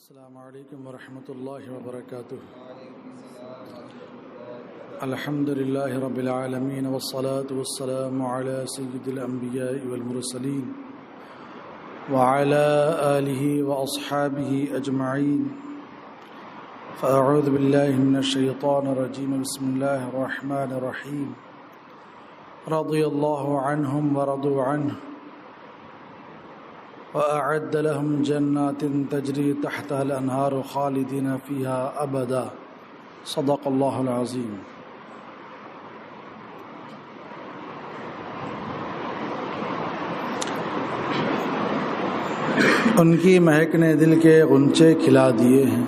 السلام علیکم ورحمۃ اللہ وبرکاتہ۔ الحمد للہ رب العالمین والصلاة والسلام علی سید الانبیاء والمرسلین وعلی آلہ واصحابہ اجمعین۔ فاعوذ باللہ من الشیطان الرجیم، بسم اللہ الرحمن الرحیم۔ رضی اللہ عنہم ورضوا عنہ وأعد لهم جنات تجري تحتها الأنهار خالدين فيها أبدا، صدق الله العظيم۔ ان کی مہک نے دل کے غنچے کھلا دیے ہیں،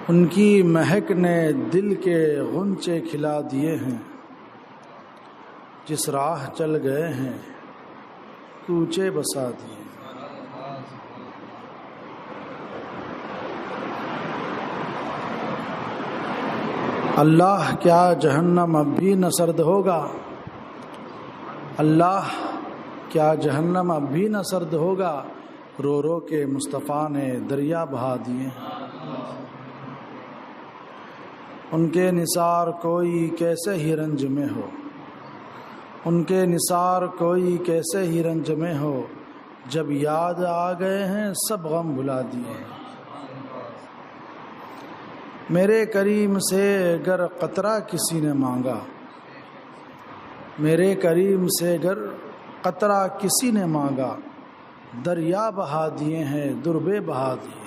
ان کی مہک نے دل کے غنچے کھلا دیے ہیں، جس راہ چل گئے ہیں کوچے بسا دیے۔ اللہ کیا جہنم اب بھی نہ سرد ہوگا، اللہ کیا جہنم اب بھی نہ سرد ہوگا، رو رو کے مصطفیٰ نے دریا بہا دیے۔ ان کے نثار کوئی کیسے ہی رنج میں ہو، ان کے نثار کوئی کیسے ہی رنج میں ہو، جب یاد آ گئے ہیں سب غم بھلا دیے۔ میرے کریم سے گر قطرہ کسی نے مانگا، میرے کریم سے گر قطرہ کسی نے مانگا، دریا بہا دیے ہیں دربے بہا دیے۔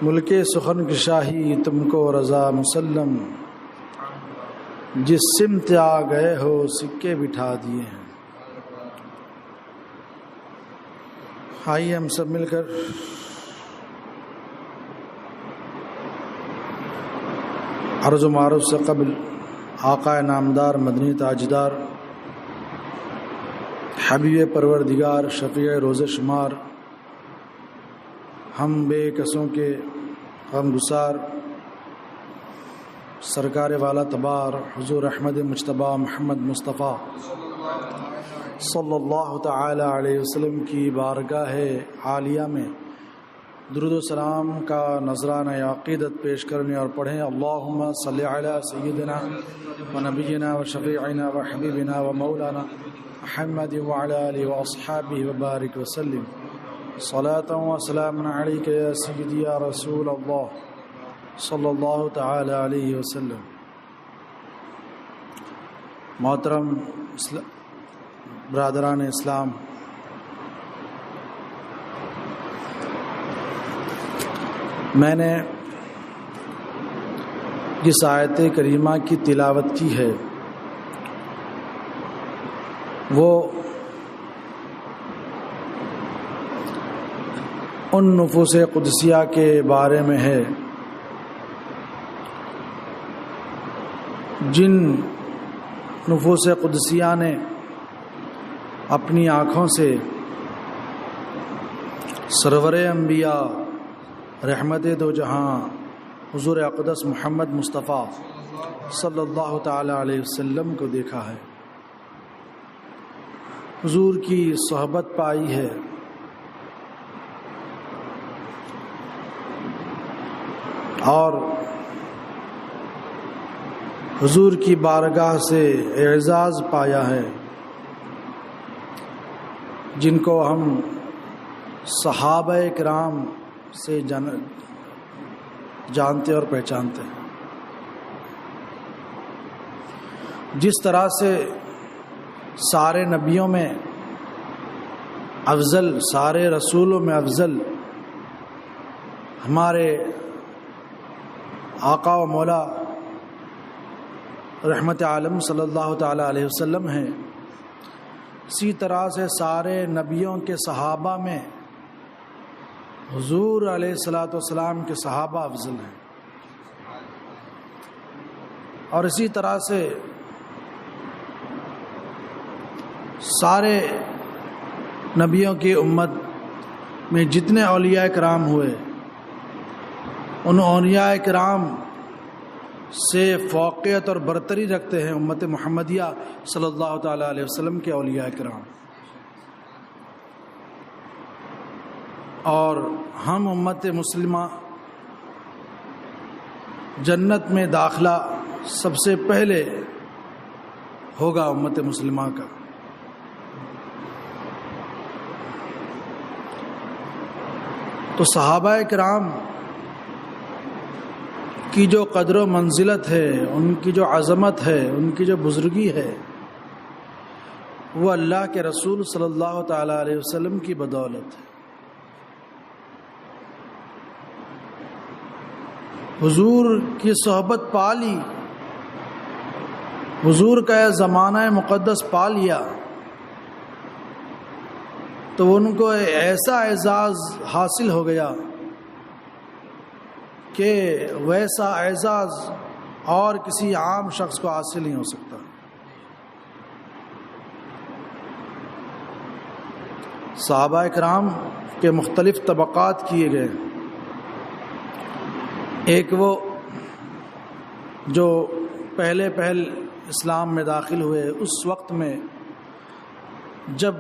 ملک سخن کی شاہی تم کو رضا مسلم، جس سمت آ گئے ہو سکے بٹھا دیے ہیں۔ آئیے ہم سب مل کر عرض و معروف سے قبل آقا نامدار مدنی تاجدار حبیب پروردگار شفیع روز شمار، ہم بے کسوں کے غم گسار سرکار والا تبار حضور احمد مجتبیٰ محمد مصطفیٰ صلی اللہ تعالی علیہ وسلم کی بارگاہ عالیہ میں درود و سلام کا نذرانہ عقیدت پیش کرنے اور پڑھیں۔ اللہم صلی علی سیدنا و نبینا و شفیعنا و حبیبنا و مولانا محمد وعلی آلہ و اصحابہ وبارک وسلم، صلاۃ و سلام علیک یا سیدی یا رسول اللہ صلی اللہ تعالی علیہ وسلم۔ محترم برادران اسلام، میں نے جس آیت کریمہ کی تلاوت کی ہے وہ ان نفوس قدسیہ کے بارے میں ہے جن نفوس قدسیہ نے اپنی آنکھوں سے سرور انبیاء رحمت دو جہاں حضور اقدس محمد مصطفیٰ صلی اللہ تعالی علیہ وسلم کو دیکھا ہے، حضور کی صحبت پائی ہے، اور حضور کی بارگاہ سے اعزاز پایا ہے، جن کو ہم صحابہ کرام سے جانتے اور پہچانتے ہیں۔ جس طرح سے سارے نبیوں میں افضل، سارے رسولوں میں افضل ہمارے آقا و مولا رحمت عالم صلی اللہ تعالی علیہ وسلم ہیں، اسی طرح سے سارے نبیوں کے صحابہ میں حضور علیہ الصلاۃ والسلام کے صحابہ افضل ہیں، اور اسی طرح سے سارے نبیوں کی امت میں جتنے اولیاء کرام ہوئے، ان اولیاء کرام سے فوقیت اور برتری رکھتے ہیں امت محمدیہ صلی اللہ تعالی علیہ وسلم کے اولیاء کرام۔ اور ہم امت مسلمہ جنت میں داخلہ سب سے پہلے ہوگا امت مسلمہ کا۔ تو صحابہ کرام کی جو قدر و منزلت ہے، ان کی جو عظمت ہے، ان کی جو بزرگی ہے، وہ اللہ کے رسول صلی اللہ تعالیٰ علیہ وسلم کی بدولت ہے۔ حضور کی صحبت پا لی، حضور کا یہ زمانہ مقدس پا لیا، تو ان کو ایسا اعزاز حاصل ہو گیا کہ ویسا اعزاز اور کسی عام شخص کو حاصل نہیں ہو سکتا۔ صحابہ کرام کے مختلف طبقات کیے گئے۔ ایک وہ جو پہلے اسلام میں داخل ہوئے، اس وقت میں جب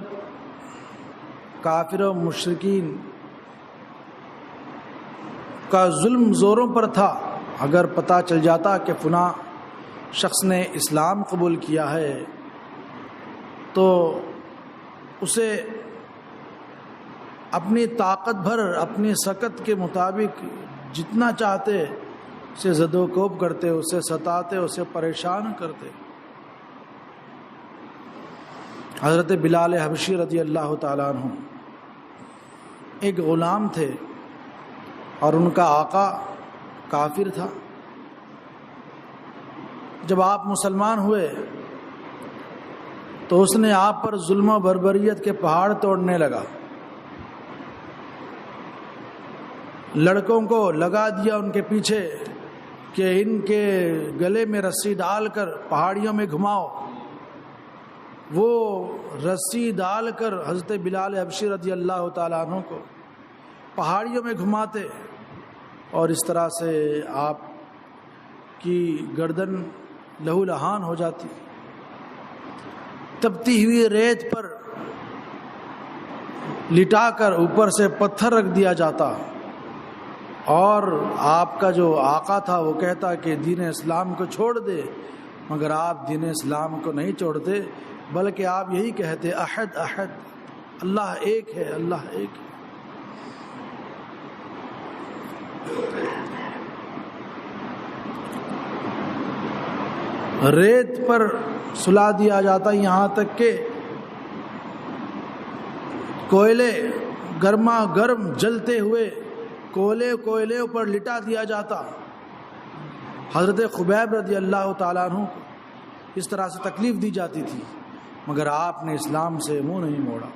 کافر و مشرکین کا ظلم زوروں پر تھا، اگر پتہ چل جاتا کہ فلاں شخص نے اسلام قبول کیا ہے تو اسے اپنی طاقت بھر، اپنی سکت کے مطابق جتنا چاہتے اسے زد و کوب کرتے، اسے ستاتے، اسے پریشان کرتے۔ حضرت بلال حبشی رضی اللہ تعالیٰ عنہ ایک غلام تھے اور ان کا آقا کافر تھا۔ جب آپ مسلمان ہوئے تو اس نے آپ پر ظلم و بربریت کے پہاڑ توڑنے لگا، لڑکوں کو لگا دیا ان کے پیچھے کہ ان کے گلے میں رسی ڈال کر پہاڑیوں میں گھماؤ۔ وہ رسی ڈال کر حضرت بلال حبشی رضی اللہ تعالیٰ عنہ کو پہاڑیوں میں گھماتے، اور اس طرح سے آپ کی گردن لہو لہان ہو جاتی۔ تپتی ہوئی ریت پر لٹا کر اوپر سے پتھر رکھ دیا جاتا، اور آپ کا جو آقا تھا وہ کہتا کہ دین اسلام کو چھوڑ دے، مگر آپ دین اسلام کو نہیں چھوڑتے، بلکہ آپ یہی کہتے احد احد، اللہ ایک ہے، اللہ ایک ہے۔ ریت پر سلا دیا جاتا، یہاں تک کہ کوئلے گرما گرم جلتے ہوئے کوئلے پر لٹا دیا جاتا۔ حضرت خبیب رضی اللہ تعالیٰ عنہ کو اس طرح سے تکلیف دی جاتی تھی، مگر آپ نے اسلام سے منہ نہیں موڑا۔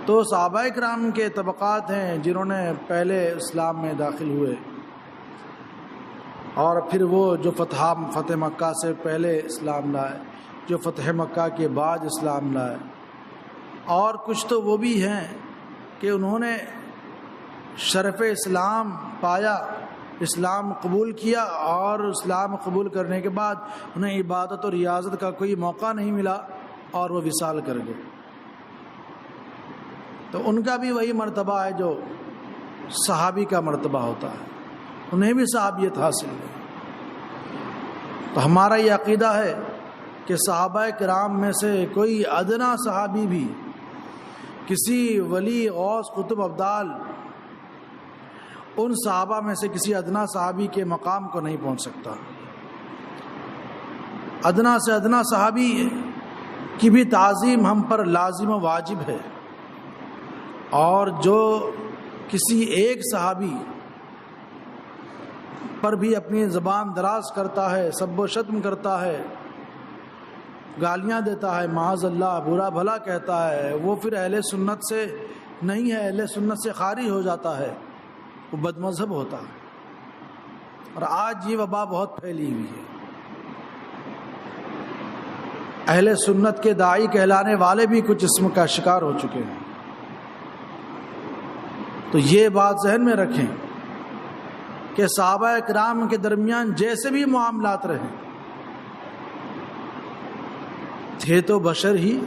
تو صحابہ کرام کے طبقات ہیں جنہوں نے پہلے اسلام میں داخل ہوئے، اور پھر وہ جو فتح مکہ سے پہلے اسلام لائے، جو فتح مکہ کے بعد اسلام لائے، اور کچھ تو وہ بھی ہیں کہ انہوں نے شرف اسلام پایا، اسلام قبول کیا، اور اسلام قبول کرنے کے بعد انہیں عبادت اور ریاضت کا کوئی موقع نہیں ملا اور وہ وصال کر گئے۔ تو ان کا بھی وہی مرتبہ ہے جو صحابی کا مرتبہ ہوتا ہے، انہیں بھی صحابیت حاصل ہے۔ تو ہمارا یہ عقیدہ ہے کہ صحابہ کرام میں سے کوئی ادنا صحابی بھی کسی ولی غوث قطب ابدال ان صحابہ میں سے کسی ادنا صحابی کے مقام کو نہیں پہنچ سکتا۔ ادنا سے ادنا صحابی کی بھی تعظیم ہم پر لازم و واجب ہے، اور جو کسی ایک صحابی پر بھی اپنی زبان دراز کرتا ہے، سب و شتم کرتا ہے، گالیاں دیتا ہے، معاذ اللہ برا بھلا کہتا ہے، وہ پھر اہل سنت سے نہیں ہے، اہل سنت سے خارج ہو جاتا ہے، وہ بد مذہب ہوتا ہے۔ اور آج یہ وبا بہت پھیلی ہوئی ہے، اہل سنت کے داعی کہلانے والے بھی کچھ اسم کا شکار ہو چکے ہیں۔ تو یہ بات ذہن میں رکھیں کہ صحابہ کرام کے درمیان جیسے بھی معاملات رہے تھے تو بشر ہی،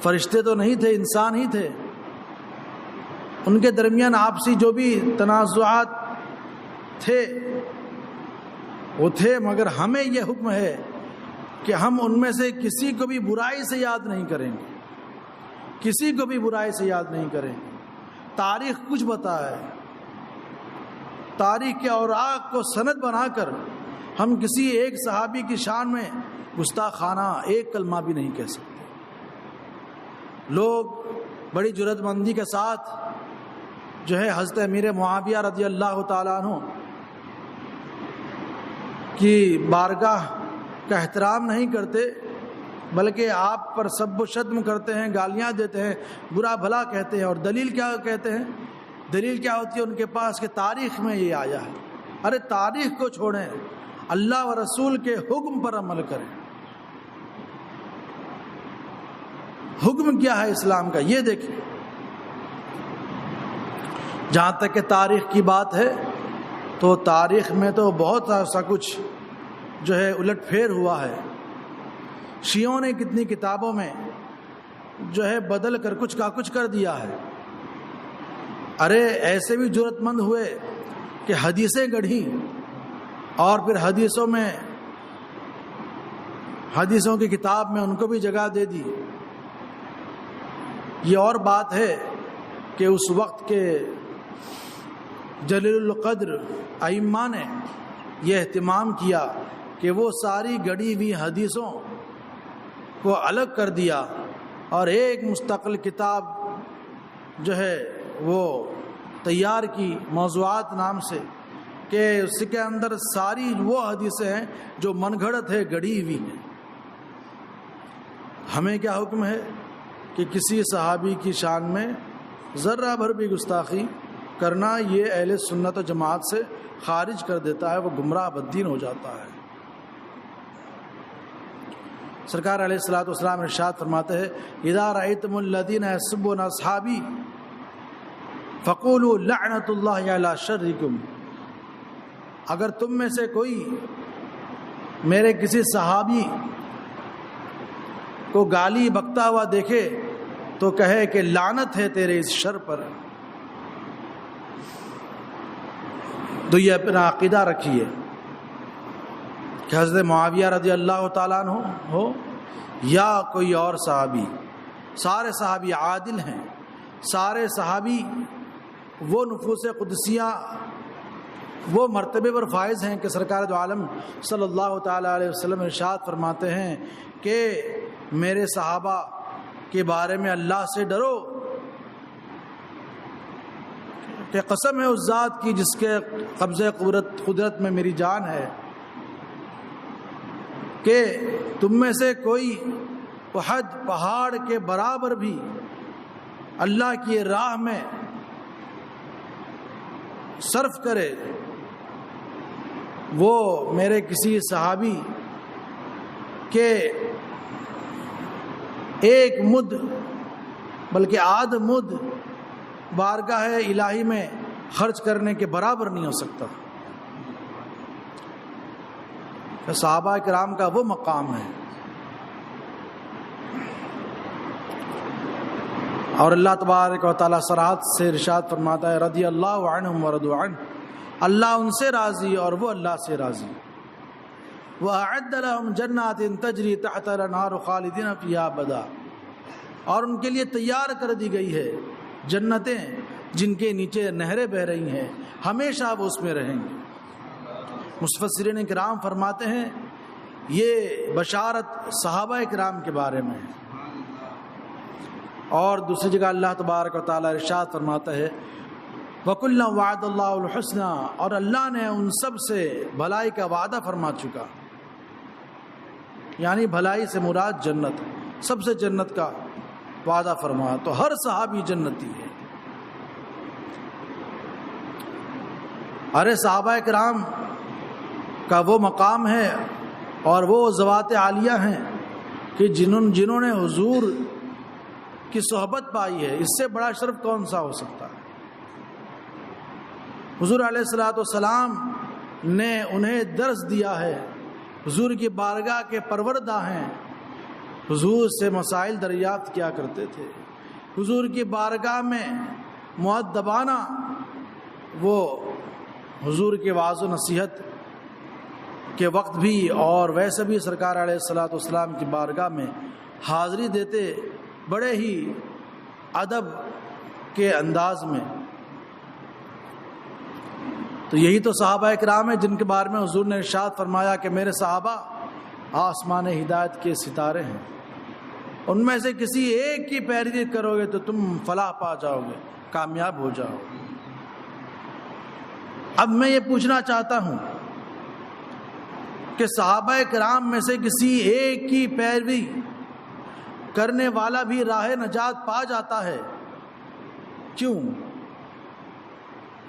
فرشتے تو نہیں تھے، انسان ہی تھے، ان کے درمیان آپسی جو بھی تنازعات تھے وہ تھے، مگر ہمیں یہ حکم ہے کہ ہم ان میں سے کسی کو بھی برائی سے یاد نہیں کریں گے، کسی کو بھی برائی سے یاد نہیں کریں گے۔ تاریخ کچھ بتا ہے، تاریخ کے اوراق کو سند بنا کر ہم کسی ایک صحابی کی شان میں گستاخانہ ایک کلمہ بھی نہیں کہہ سکتے۔ لوگ بڑی جرأت مندی کے ساتھ جو ہے حضرت امیر معاویہ رضی اللہ تعالیٰ عنہ کی بارگاہ کا احترام نہیں کرتے، بلکہ آپ پر سب و شتم کرتے ہیں، گالیاں دیتے ہیں، برا بھلا کہتے ہیں۔ اور دلیل کیا کہتے ہیں؟ دلیل کیا ہوتی ہے ان کے پاس کہ تاریخ میں یہ آیا ہے۔ ارے تاریخ کو چھوڑیں، اللہ و رسول کے حکم پر عمل کریں۔ حکم کیا ہے اسلام کا یہ دیکھیں۔ جہاں تک کہ تاریخ کی بات ہے تو تاریخ میں تو بہت سا کچھ جو ہے الٹ پھیر ہوا ہے۔ شیعوں نے کتنی کتابوں میں جو ہے بدل کر کچھ کا کچھ کر دیا ہے۔ ارے ایسے بھی جرأت مند ہوئے کہ حدیثیں گڑھیں اور پھر حدیثوں کی کتاب میں ان کو بھی جگہ دے دی۔ یہ اور بات ہے کہ اس وقت کے جلیل القدر ائمہ نے یہ اہتمام کیا کہ وہ ساری گڑھی ہوئی حدیثوں کو الگ کر دیا اور ایک مستقل کتاب جو ہے وہ تیار کی موضوعات نام سے، کہ اس کے اندر ساری وہ حدیثیں ہیں جو من گھڑت ہے، گڑھی ہوئی ہیں۔ ہمیں کیا حکم ہے کہ کسی صحابی کی شان میں ذرہ بھر بھی گستاخی کرنا یہ اہل سنت و جماعت سے خارج کر دیتا ہے، وہ گمراہ بددین ہو جاتا ہے۔ سرکار علیہ الصلوۃ والسلام ارشاد فرماتے ہیں اذا رأیتم الذین یسبون اصحابی فقولوا لعنت اللہ علی شرکم، اگر تم میں سے کوئی میرے کسی صحابی کو گالی بکتا ہوا دیکھے تو کہے کہ لعنت ہے تیرے اس شر پر۔ تو یہ اپنا عقیدہ رکھیے کہ حضرت معاویہ رضی اللہ تعالیٰ عنہ ہو یا کوئی اور صحابی، سارے صحابی عادل ہیں، سارے صحابی وہ نفوس قدسیہ، وہ مرتبے پر فائز ہیں کہ سرکار دو عالم صلی اللہ تعالیٰ علیہ وسلم ارشاد فرماتے ہیں کہ میرے صحابہ کے بارے میں اللہ سے ڈرو، کہ قسم ہے اس ذات کی جس کے قبضہ قدرت میں میری جان ہے، کہ تم میں سے کوئی احد پہاڑ کے برابر بھی اللہ کی راہ میں صرف کرے، وہ میرے کسی صحابی کے ایک مد بلکہ آدھ مد بارگاہ الہی میں خرچ کرنے کے برابر نہیں ہو سکتا۔ صحابہ کرام کا وہ مقام ہے۔ اور اللہ تبارک و تعالیٰ صراحت سے ارشاد فرماتا ہے رضی اللہ عنہم ورضوا عنہ، اللہ ان سے راضی اور وہ اللہ سے راضی۔ وَأَعَدَّ لَهُمْ جَنَّاتٍ تَجْرِي تَحْتَهَا الْأَنْهَارُ خَالِدِينَ فِيهَا أَبَدًا، اور ان کے لیے تیار کر دی گئی ہے جنتیں جن کے نیچے نہریں بہہ رہی ہیں، ہمیشہ وہ اس میں رہیں گے۔ مفسرین کرام فرماتے ہیں یہ بشارت صحابہ کرام کے بارے میں ہے۔ اور دوسری جگہ اللہ تبارک و تعالیٰ ارشاد فرماتا ہے وَكُلًّا وَعَدَ اللَّهُ الْحُسْنَىٰ، اور اللہ نے ان سب سے بھلائی کا وعدہ فرما چکا، یعنی بھلائی سے مراد جنت، سب سے جنت کا وعدہ فرمایا، تو ہر صحابی جنتی ہے۔ ارے صحابہ کرام کا وہ مقام ہے اور وہ ذوات عالیہ ہیں کہ جنہوں نے حضور کی صحبت پائی ہے، اس سے بڑا شرف کون سا ہو سکتا ہے۔ حضور علیہ الصلوۃ والسلام نے انہیں درس دیا ہے، حضور کی بارگاہ کے پروردہ ہیں، حضور سے مسائل دریافت کیا کرتے تھے، حضور کی بارگاہ میں مؤدبانہ وہ حضور کے وعظ و نصیحت کے وقت بھی اور ویسے بھی سرکار علیہ الصلوۃ والسلام کی بارگاہ میں حاضری دیتے بڑے ہی ادب کے انداز میں. تو یہی تو صحابہ کرام ہیں جن کے بارے میں حضور نے ارشاد فرمایا کہ میرے صحابہ آسمان ہدایت کے ستارے ہیں، ان میں سے کسی ایک کی پیروی کرو گے تو تم فلاح پا جاؤ گے، کامیاب ہو جاؤ گے. اب میں یہ پوچھنا چاہتا ہوں کہ صحابہ کرام میں سے کسی ایک کی پیروی کرنے والا بھی راہ نجات پا جاتا ہے، کیوں؟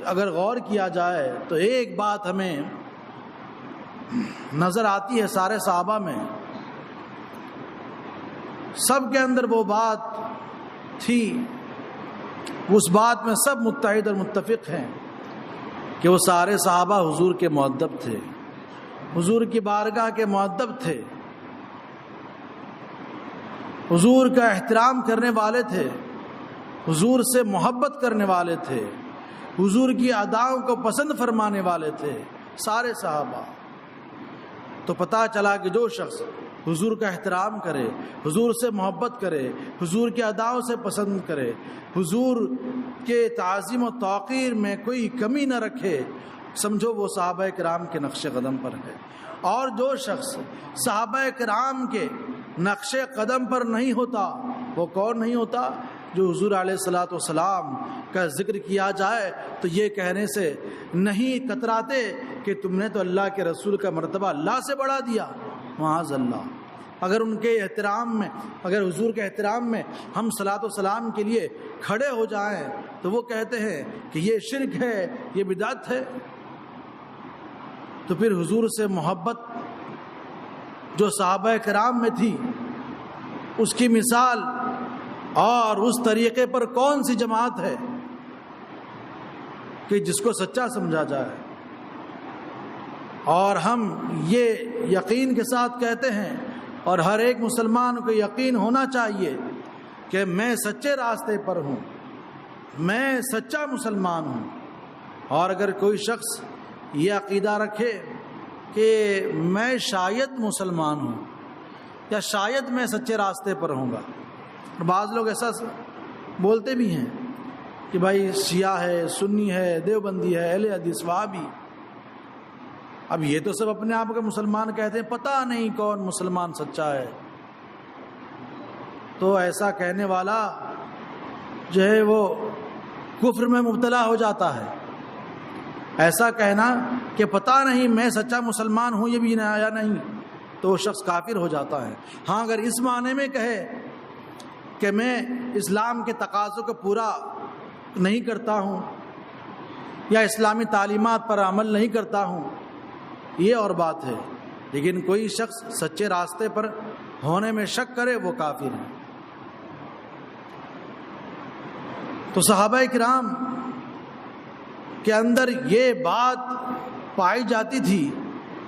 اگر غور کیا جائے تو ایک بات ہمیں نظر آتی ہے سارے صحابہ میں، سب کے اندر وہ بات تھی، اس بات میں سب متحد اور متفق ہیں کہ وہ سارے صحابہ حضور کے مؤدب تھے، حضور کی بارگاہ کے مؤدب تھے، حضور کا احترام کرنے والے تھے، حضور سے محبت کرنے والے تھے، حضور کی اداؤں کو پسند فرمانے والے تھے سارے صحابہ. تو پتہ چلا کہ جو شخص حضور کا احترام کرے، حضور سے محبت کرے، حضور کی اداؤں سے پسند کرے، حضور کے تعظیم و توقیر میں کوئی کمی نہ رکھے، سمجھو وہ صحابہ کرام کے نقش قدم پر ہے. اور جو شخص صحابہ کرام کے نقش قدم پر نہیں ہوتا وہ کون نہیں ہوتا؟ جو حضور علیہ الصلوۃ والسلام کا ذکر کیا جائے تو یہ کہنے سے نہیں کتراتے کہ تم نے تو اللہ کے رسول کا مرتبہ اللہ سے بڑھا دیا. معاذ اللہ. اگر ان کے احترام میں، اگر حضور کے احترام میں ہم صلاۃ و سلام کے لیے کھڑے ہو جائیں تو وہ کہتے ہیں کہ یہ شرک ہے، یہ بدعت ہے. تو پھر حضور سے محبت جو صحابہ کرام میں تھی اس کی مثال اور اس طریقے پر کون سی جماعت ہے کہ جس کو سچا سمجھا جائے؟ اور ہم یہ یقین کے ساتھ کہتے ہیں اور ہر ایک مسلمان کو یقین ہونا چاہیے کہ میں سچے راستے پر ہوں، میں سچا مسلمان ہوں. اور اگر کوئی شخص یہ عقیدہ رکھے کہ میں شاید مسلمان ہوں یا شاید میں سچے راستے پر ہوں گا، اور بعض لوگ ایسا بولتے بھی ہیں کہ بھائی شیعہ ہے، سنی ہے، دیوبندی ہے، اہل حدیث، وہابی. اب یہ تو سب اپنے آپ کو مسلمان کہتے ہیں، پتہ نہیں کون مسلمان سچا ہے. تو ایسا کہنے والا جو ہے وہ کفر میں مبتلا ہو جاتا ہے. ایسا کہنا کہ پتہ نہیں میں سچا مسلمان ہوں یہ بھی یا نہیں، تو وہ شخص کافر ہو جاتا ہے. ہاں اگر اس معنی میں کہے کہ میں اسلام کے تقاضوں کو پورا نہیں کرتا ہوں یا اسلامی تعلیمات پر عمل نہیں کرتا ہوں، یہ اور بات ہے. لیکن کوئی شخص سچے راستے پر ہونے میں شک کرے وہ کافر ہے. تو صحابہ کرام کے اندر یہ بات پائی جاتی تھی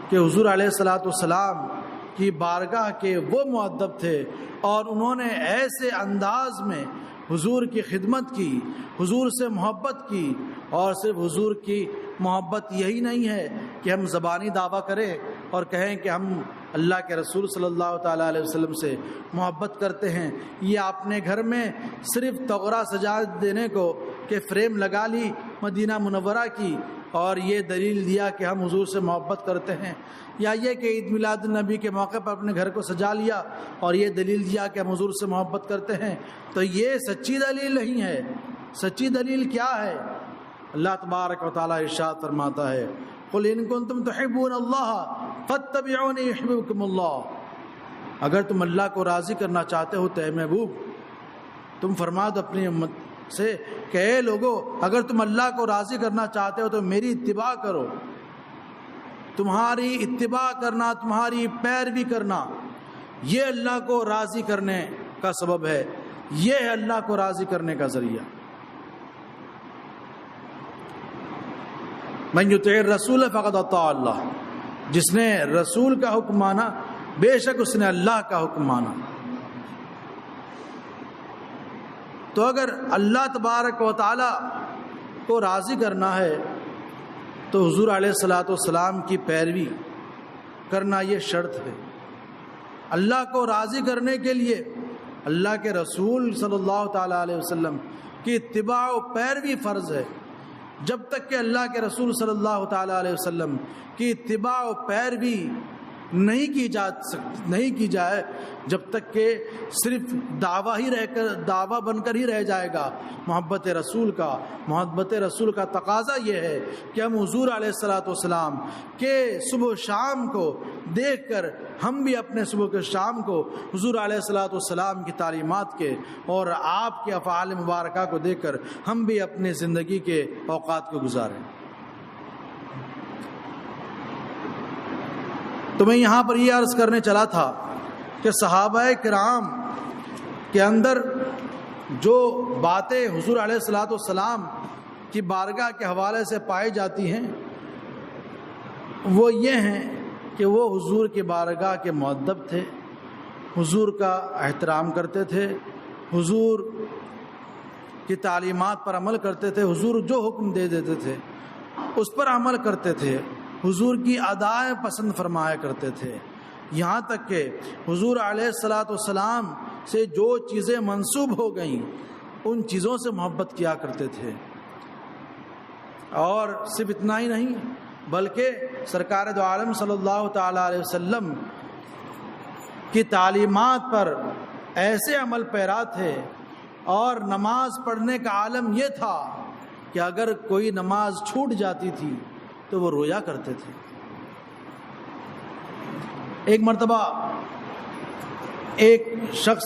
کہ حضور علیہ الصلوۃ والسلام کی بارگاہ کے وہ مؤدب تھے اور انہوں نے ایسے انداز میں حضور کی خدمت کی، حضور سے محبت کی. اور صرف حضور کی محبت یہی نہیں ہے کہ ہم زبانی دعویٰ کریں اور کہیں کہ ہم اللہ کے رسول صلی اللہ تعالیٰ علیہ وسلم سے محبت کرتے ہیں. یہ اپنے گھر میں صرف تغرا سجا دینے کو کہ فریم لگا لی مدینہ منورہ کی اور یہ دلیل دیا کہ ہم حضور سے محبت کرتے ہیں، یا یہ کہ عید میلاد النبی کے موقع پر اپنے گھر کو سجا لیا اور یہ دلیل دیا کہ ہم حضور سے محبت کرتے ہیں، تو یہ سچی دلیل نہیں ہے. سچی دلیل کیا ہے؟ اللہ تبارک و تعالیٰ ارشاد فرماتا ہے قل ان کنتم تحبون اللہ فاتبعونی یحببکم اللہ. اگر تم اللہ کو راضی کرنا چاہتے ہو تو اے محبوب تم فرما دو اپنی امت سے کہ اے لوگو اگر تم اللہ کو راضی کرنا چاہتے ہو تو میری اتباع کرو. تمہاری اتباع کرنا، تمہاری پیروی کرنا، یہ اللہ کو راضی کرنے کا سبب ہے، یہ ہے اللہ کو راضی کرنے کا ذریعہ. من یطع الرسول فقد اطاع اللہ. جس نے رسول کا حکم مانا بے شک اس نے اللہ کا حکم مانا. تو اگر اللہ تبارک و تعالی کو راضی کرنا ہے تو حضور علیہ الصلاۃ والسلام کی پیروی کرنا یہ شرط ہے۔ اللہ کو راضی کرنے کے لیے اللہ کے رسول صلی اللہ تعالیٰ علیہ وسلم کی اتباع و پیروی فرض ہے۔ جب تک کہ اللہ کے رسول صلی اللہ تعالیٰ علیہ وسلم کی اتباع و پیروی نہیں کی جائے، جب تک کہ صرف دعویٰ بن کر ہی رہ جائے گا محبت رسول کا تقاضا یہ ہے کہ ہم حضور علیہ الصلاۃ والسلام کے صبح و شام کو دیکھ کر ہم بھی اپنے صبح کے شام کو حضور علیہ الصلاۃ والسلام کی تعلیمات کے اور آپ کے افعال مبارکہ کو دیکھ کر ہم بھی اپنی زندگی کے اوقات کو گزاریں۔ تو میں یہاں پر یہ عرض کرنے چلا تھا کہ صحابہ کرام کے اندر جو باتیں حضور علیہ الصلاۃ والسلام کی بارگاہ کے حوالے سے پائی جاتی ہیں وہ یہ ہیں کہ وہ حضور کی بارگاہ کے مؤدب تھے، حضور کا احترام کرتے تھے، حضور کی تعلیمات پر عمل کرتے تھے، حضور جو حکم دے دیتے تھے اس پر عمل کرتے تھے، حضور کی ادائیں پسند فرمایا کرتے تھے، یہاں تک کہ حضور علیہ الصلاۃ والسلام سے جو چیزیں منسوب ہو گئیں ان چیزوں سے محبت کیا کرتے تھے۔ اور صرف اتنا ہی نہیں بلکہ سرکار دو عالم صلی اللہ تعالیٰ علیہ وسلم کی تعلیمات پر ایسے عمل پیرا تھے، اور نماز پڑھنے کا عالم یہ تھا کہ اگر کوئی نماز چھوٹ جاتی تھی تو وہ رویا کرتے تھے۔ ایک مرتبہ ایک شخص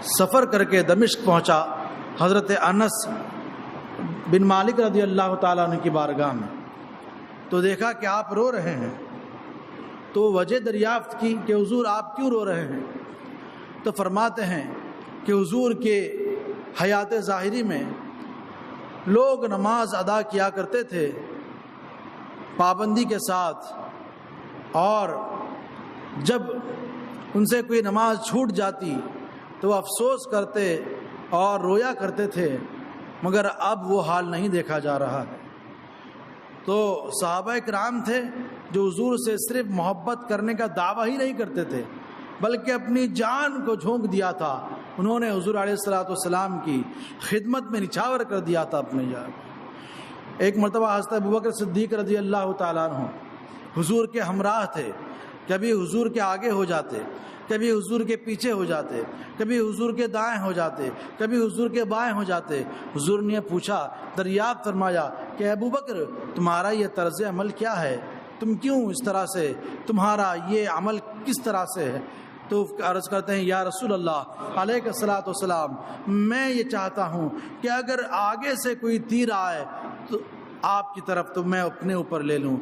سفر کر کے دمشق پہنچا حضرت انس بن مالک رضی اللہ تعالیٰ عنہ کی بارگاہ میں، تو دیکھا کہ آپ رو رہے ہیں، تو وجہ دریافت کی کہ حضور آپ کیوں رو رہے ہیں؟ تو فرماتے ہیں کہ حضور کے حیات ظاہری میں لوگ نماز ادا کیا کرتے تھے پابندی کے ساتھ، اور جب ان سے کوئی نماز چھوٹ جاتی تو وہ افسوس کرتے اور رویا کرتے تھے، مگر اب وہ حال نہیں دیکھا جا رہا ہے۔ تو صحابہ کرام تھے جو حضور سے صرف محبت کرنے کا دعویٰ ہی نہیں کرتے تھے بلکہ اپنی جان کو جھونک دیا تھا، انہوں نے حضور علیہ الصلاۃ والسلام کی خدمت میں نچھاور کر دیا تھا اپنے جان۔ ایک مرتبہ حضرت ابوبکر صدیق رضی اللہ تعالیٰ عنہ حضور کے ہمراہ تھے، کبھی حضور کے آگے ہو جاتے، کبھی حضور کے پیچھے ہو جاتے، کبھی حضور کے دائیں ہو جاتے، کبھی حضور کے بائیں ہو جاتے۔ حضور نے پوچھا، دریافت فرمایا کہ ابوبکر تمہارا یہ طرز عمل کیا ہے؟ تم کیوں اس طرح سے، تمہارا یہ عمل کس طرح سے ہے؟ تو عرض کرتے ہیں یا رسول اللہ علیہ الصلاۃ والسلام، میں یہ چاہتا ہوں کہ اگر آگے سے کوئی تیر آئے تو آپ کی طرف تو میں اپنے اوپر لے لوں،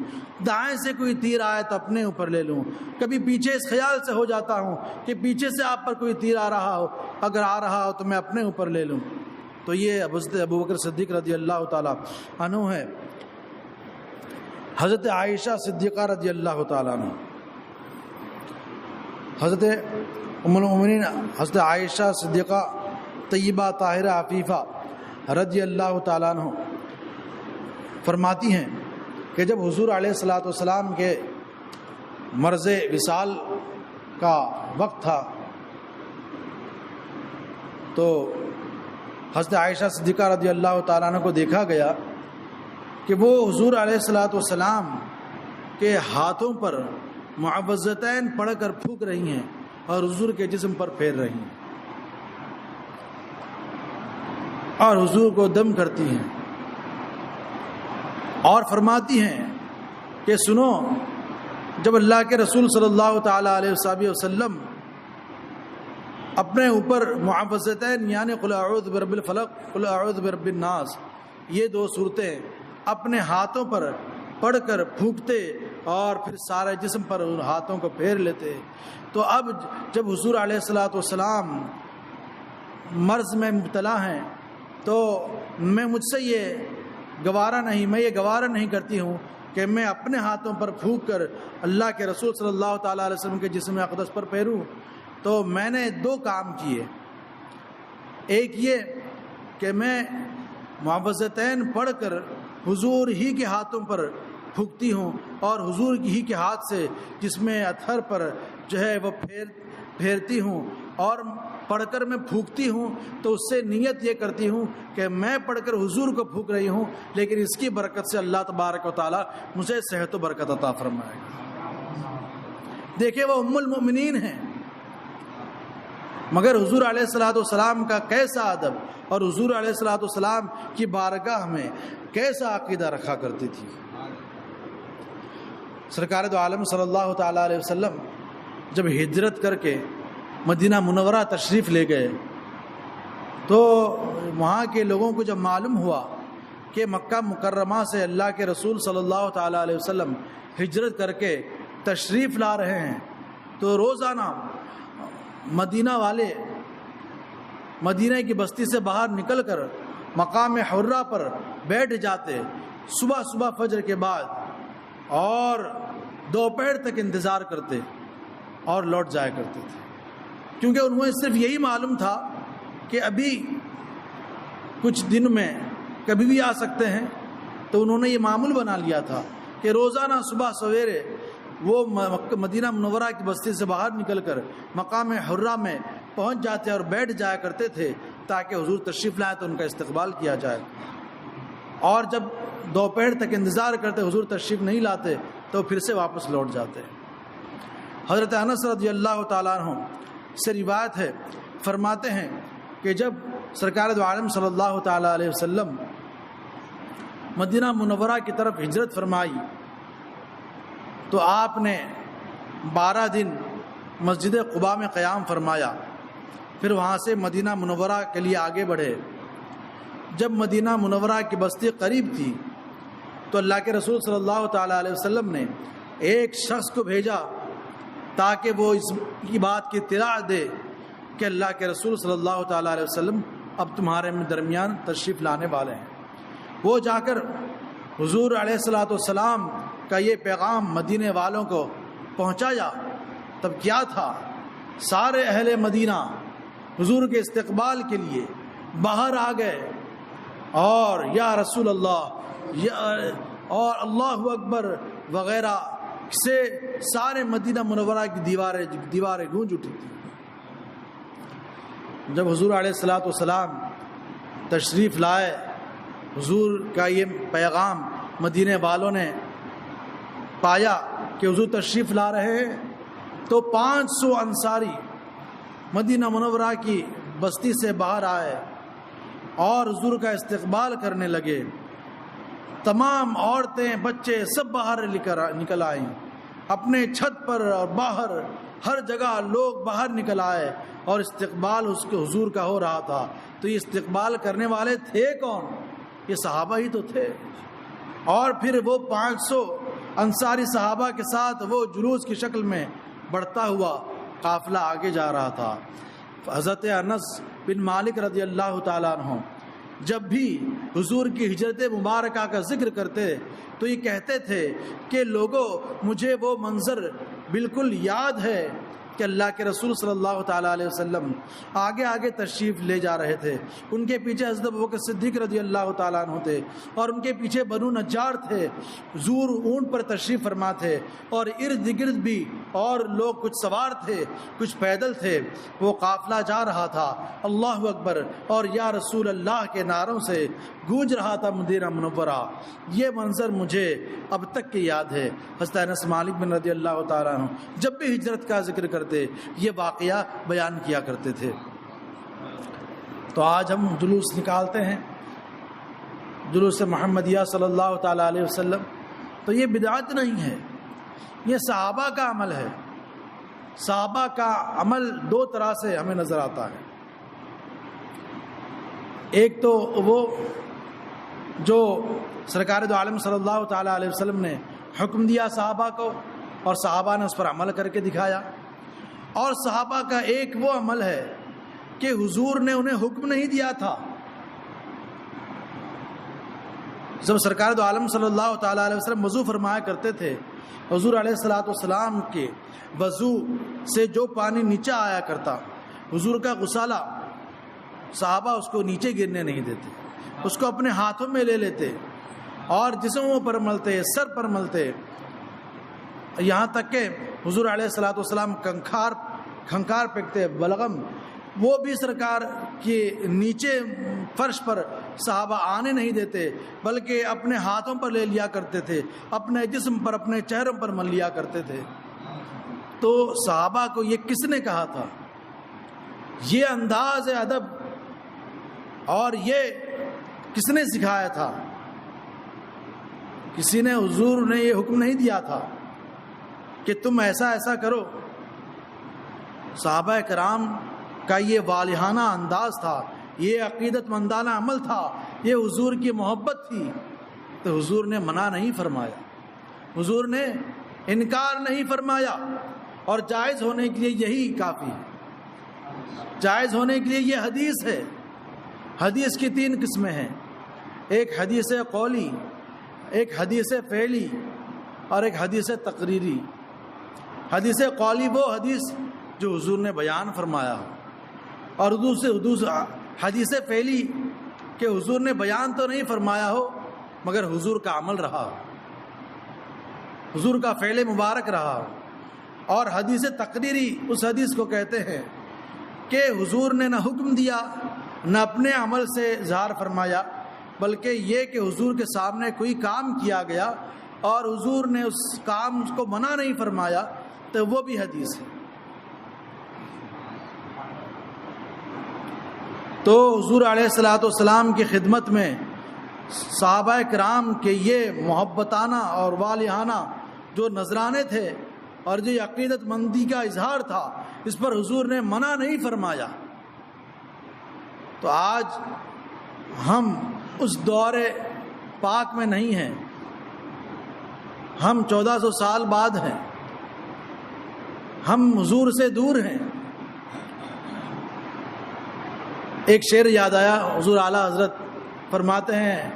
دائیں سے کوئی تیر آئے تو اپنے اوپر لے لوں، کبھی پیچھے اس خیال سے ہو جاتا ہوں کہ پیچھے سے آپ پر کوئی تیر آ رہا ہو، اگر آ رہا ہو تو میں اپنے اوپر لے لوں۔ تو یہ حضرت ابوبکر صدیق رضی اللہ تعالیٰ عنہ ہے۔ حضرت عائشہ صدیقہ رضی اللہ تعالیٰ عنہ، حضرت ام المؤمنین حضرت عائشہ صدیقہ طیبہ طاہرہ عفیفہ رضی اللہ تعالیٰ عنہ فرماتی ہیں کہ جب حضور علیہ الصلاۃ والسلام کے مرض وصال کا وقت تھا تو حضرت عائشہ صدیقہ رضی اللہ تعالیٰ عنہ کو دیکھا گیا کہ وہ حضور علیہ الصلاۃ والسلام کے ہاتھوں پر معوذتین پڑھ کر پھونک رہی ہیں اور حضور کے جسم پر پھیر رہی ہیں اور حضور کو دم کرتی ہیں اور فرماتی ہیں کہ سنو، جب اللہ کے رسول صلی اللہ تعالیٰ علیہ وسلم اپنے اوپر معوذتین یعنی قل اعوذ برب الفلق قل اعوذ برب الناس یہ دو صورتیں اپنے ہاتھوں پر پڑھ کر پھونکتے اور پھر سارے جسم پر ان ہاتھوں کو پھیر لیتے، تو اب جب حضور علیہ الصلاۃ والسلام مرض میں مبتلا ہیں تو مجھ سے یہ گوارا نہیں کرتی ہوں کہ میں اپنے ہاتھوں پر پھونک کر اللہ کے رسول صلی اللہ تعالیٰ علیہ وسلم کے جسم اقدس پر پھیروں۔ تو میں نے دو کام کیے، ایک یہ کہ میں معوذتین پڑھ کر حضور ہی کے ہاتھوں پر پھونکتی ہوں اور حضور ہی کے ہاتھ سے جس میں اتھر پر جو ہے وہ پھیرتی ہوں اور پڑھ کر میں پھونکتی ہوں تو اس سے نیت یہ کرتی ہوں کہ میں پڑھ کر حضور کو پھونک رہی ہوں، لیکن اس کی برکت سے اللہ تبارک و تعالی مجھے صحت و برکت عطا فرمائے گا۔ دیکھیں وہ ام المؤمنین ہیں، مگر حضور علیہ الصلوۃ والسلام کا کیسا ادب اور حضور علیہ الصلوۃ والسلام کی بارگاہ میں کیسا عقیدہ رکھا کرتی تھی۔ سرکار دو عالم صلی اللہ تعالیٰ علیہ وسلم جب ہجرت کر کے مدینہ منورہ تشریف لے گئے تو وہاں کے لوگوں کو جب معلوم ہوا کہ مکہ مکرمہ سے اللہ کے رسول صلی اللہ تعالیٰ علیہ وسلم ہجرت کر کے تشریف لا رہے ہیں تو روزانہ مدینہ والے مدینہ کی بستی سے باہر نکل کر مقام حرہ پر بیٹھ جاتے، صبح فجر کے بعد، اور دوپہر تک انتظار کرتے اور لوٹ جایا کرتے تھے، کیونکہ انہیں صرف یہی معلوم تھا کہ ابھی کچھ دن میں کبھی بھی آ سکتے ہیں۔ تو انہوں نے یہ معمول بنا لیا تھا کہ روزانہ صبح سویرے وہ مدینہ منورہ کی بستی سے باہر نکل کر مقام حرہ میں پہنچ جاتے اور بیٹھ جایا کرتے تھے تاکہ حضور تشریف لائے تو ان کا استقبال کیا جائے، اور جب دوپہر تک انتظار کرتے حضور تشریف نہیں لاتے تو پھر سے واپس لوٹ جاتے۔ حضرت انس رضی اللہ تعالیٰ عنہ سے روایت ہے، فرماتے ہیں کہ جب سرکار دو عالم صلی اللہ تعالیٰ علیہ وسلم مدینہ منورہ کی طرف ہجرت فرمائی تو آپ نے 12 دن مسجد قباء میں قیام فرمایا، پھر وہاں سے مدینہ منورہ کے لیے آگے بڑھے۔ جب مدینہ منورہ کی بستی قریب تھی تو اللہ کے رسول صلی اللہ تعالیٰ علیہ وسلم نے ایک شخص کو بھیجا تاکہ وہ اس کی بات کی اطلاع دے کہ اللہ کے رسول صلی اللہ تعالیٰ علیہ وسلم اب تمہارے درمیان تشریف لانے والے ہیں۔ وہ جا کر حضور علیہ الصلوۃ والسلام کا یہ پیغام مدینے والوں کو پہنچایا۔ تب کیا تھا، سارے اہل مدینہ حضور کے استقبال کے لیے باہر آ گئے اور یا رسول اللہ اور اللہ اکبر وغیرہ سے سارے مدینہ منورہ کی دیواریں گونج اٹھی تھیں۔ جب حضور علیہ الصلوۃ والسلام تشریف لائے، حضور کا یہ پیغام مدینے والوں نے پایا کہ حضور تشریف لا رہے ہیں تو 500 انصاری مدینہ منورہ کی بستی سے باہر آئے اور حضور کا استقبال کرنے لگے۔ تمام عورتیں بچے سب باہر نکل آئیں، اپنے چھت پر اور باہر ہر جگہ لوگ باہر نکل آئے اور استقبال اس کے حضور کا ہو رہا تھا۔ تو یہ استقبال کرنے والے تھے کون؟ یہ صحابہ ہی تو تھے۔ اور پھر وہ 500 انصاری صحابہ کے ساتھ وہ جلوس کی شکل میں بڑھتا ہوا قافلہ آگے جا رہا تھا۔ حضرت انس بن مالک رضی اللہ تعالیٰ عنہ جب بھی حضور کی ہجرت مبارکہ کا ذکر کرتے تو یہ کہتے تھے کہ لوگو مجھے وہ منظر بالکل یاد ہے کہ اللہ کے رسول صلی اللہ تعالیٰ علیہ وسلم آگے آگے تشریف لے جا رہے تھے، ان کے پیچھے حضرت ابوبکر صدیق رضی اللہ تعالیٰ عنہ تھے اور ان کے پیچھے بنو نجار تھے، حضور اونٹ پر تشریف فرما تھے اور ارد گرد بھی اور لوگ کچھ سوار تھے کچھ پیدل تھے۔ وہ قافلہ جا رہا تھا، اللہ اکبر اور یا رسول اللہ کے نعروں سے گونج رہا تھا مدینہ منورہ۔ یہ منظر مجھے اب تک کی یاد ہے۔ حضرت انس مالک بن رضی اللہ تعالیٰ عنہ جب بھی ہجرت کا ذکر کرتے یہ واقعہ بیان کیا کرتے تھے۔ تو آج ہم جلوس نکالتے ہیں، جلوس محمدیہ صلی اللہ تعالیٰ علیہ وسلم، تو یہ بدعت نہیں ہے، یہ صحابہ کا عمل ہے۔ صحابہ کا عمل دو طرح سے ہمیں نظر آتا ہے، ایک تو وہ جو سرکار دو عالم صلی اللہ تعالیٰ علیہ وسلم نے حکم دیا صحابہ کو اور صحابہ نے اس پر عمل کر کے دکھایا، اور صحابہ کا ایک وہ عمل ہے کہ حضور نے انہیں حکم نہیں دیا تھا۔ جب سرکار دو عالم صلی اللہ تعالیٰ علیہ وسلم وضو فرمایا کرتے تھے، حضور علیہ الصلوۃ والسلام کے وضو سے جو پانی نیچے آیا کرتا، حضور کا غسالہ صحابہ اس کو نیچے گرنے نہیں دیتے، اس کو اپنے ہاتھوں میں لے لیتے اور جسموں پر ملتے، سر پر ملتے، یہاں تک کہ حضور علیہ الصلوۃ والسلام کھنکار پھینکتے بلغم، وہ بھی سرکار کے نیچے فرش پر صحابہ آنے نہیں دیتے، بلکہ اپنے ہاتھوں پر لے لیا کرتے تھے، اپنے جسم پر، اپنے چہروں پر مل لیا کرتے تھے۔ تو صحابہ کو یہ کس نے کہا تھا؟ یہ انداز ادب اور یہ کس نے سکھایا تھا؟ کسی نے، حضور نے یہ حکم نہیں دیا تھا کہ تم ایسا ایسا کرو۔ صحابہ کرام کا یہ والہانہ انداز تھا، یہ عقیدت مندانہ عمل تھا، یہ حضور کی محبت تھی، تو حضور نے منع نہیں فرمایا، حضور نے انکار نہیں فرمایا، اور جائز ہونے کے لیے یہی کافی ہے۔ جائز ہونے کے لیے یہ حدیث ہے۔ حدیث کی 3 قسمیں ہیں، ایک حدیث قولی، ایک حدیث فعلی اور ایک حدیث تقریری۔ حدیث قولی وہ حدیث جو حضور نے بیان فرمایا ہو، اور حدیث فعلی کہ حضور نے بیان تو نہیں فرمایا ہو مگر حضور کا عمل رہا ہو، حضور کا فعل مبارک رہا ہو۔ اور حدیث تقریری اس حدیث کو کہتے ہیں کہ حضور نے نہ حکم دیا نہ اپنے عمل سے اظہار فرمایا، بلکہ یہ کہ حضور کے سامنے کوئی کام کیا گیا اور حضور نے اس کام کو منع نہیں فرمایا، تو وہ بھی حدیث ہے۔ تو حضور علیہ الصلوۃ والسلام کی خدمت میں صحابہ کرام کے یہ محبتانہ اور والہانہ جو نذرانے تھے اور جو عقیدت مندی کا اظہار تھا، اس پر حضور نے منع نہیں فرمایا۔ تو آج ہم اس دور پاک میں نہیں ہیں، ہم 1400 سال بعد ہیں، ہم حضور سے دور ہیں۔ ایک شعر یاد آیا، حضور اعلیٰ حضرت فرماتے ہیں،